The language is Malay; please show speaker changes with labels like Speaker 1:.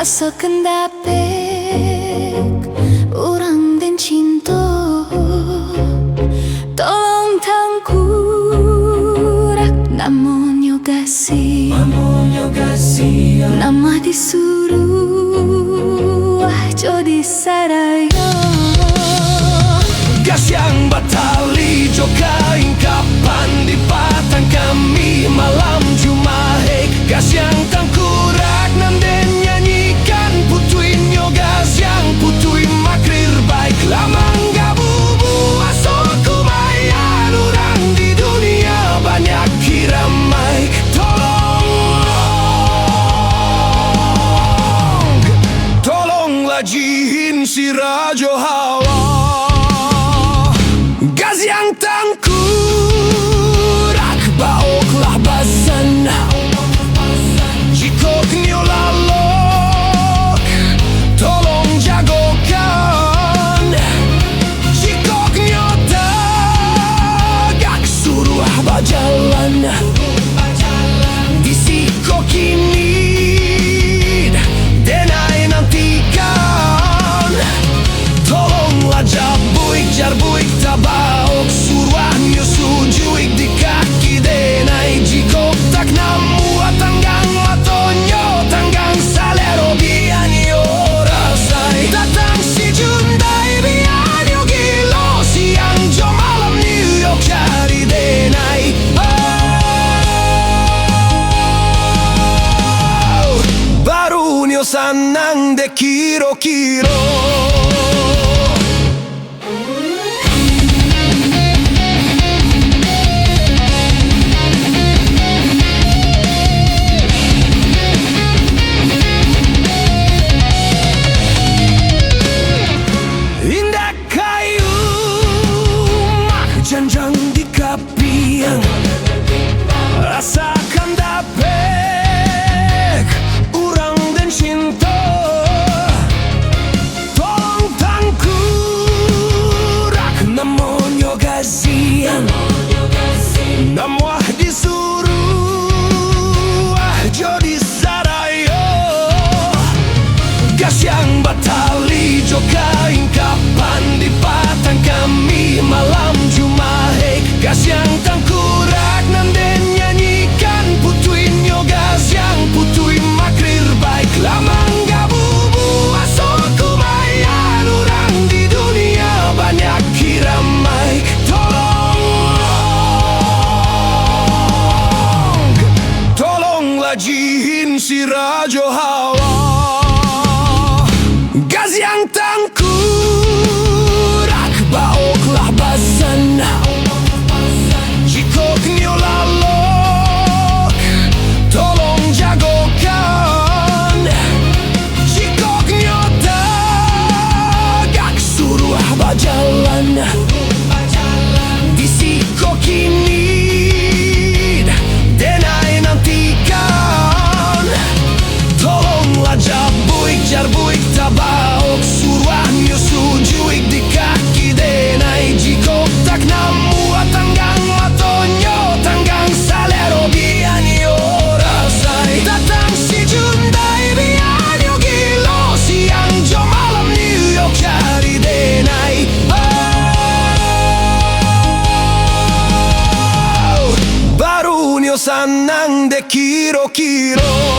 Speaker 1: Rasakan dapet orang dan cinta, tolong tangkurak namun yo kasih, nama disuruh jadi saraya.
Speaker 2: Gas yang batali jokain kapan di patang kami malam Jumahe. Gas yang tangkurak nam den nyanyikan putuin yo. Gas yang putuin makrir baik lamang gabubu asoku mayan orang di dunia banyak kiramai. Tolonglah jihin si Rajo Hawa. Gas yang tangkurak baoklah basan jikok nyo lalok, tolong jagokan jikok nyo tagak suruh bajalan disiko kini denai nantikan. Tolonglah jabuik jarbuik tabaok suruhan yo sujuik di kaki denai jikok tak namu tanggang matonyo tanggang salero bian yo rasai datang si jundai bian yo gilo siang jo malam New York cari denai. Baru nyo sanang de kiro-kiro. Janjang di kapiang rasakan dapek urang dan cinta, tolong tangkurak namun yo gazian namuah disuruh jadi saraya. Gas yang batali jokain kapan di patang kami malam Jumahe. Gas yang tangkurak nan den nyanyikan putuin yo. Gas yang putuin makrir baik lamang gabubu asoku mayan orang di dunia banyak kiramai. Tolonglah jihin si Rajo Hawa. Gas yang tangkurak baoklah basan jikok nyo lalok, tolong jagokan jikok nyo tagak suruh bajalan disiko kini denai nantikan. Tolonglah jabuik jarbuik tabaok suruhan yo sujuik di kaki denai jikok tak namu tanggang matonyo tanggang salero bian yo rasai datang si jundai bian yo gilo siang jo malam New York cari denai. Baru nyo sanang de kiro-kiro.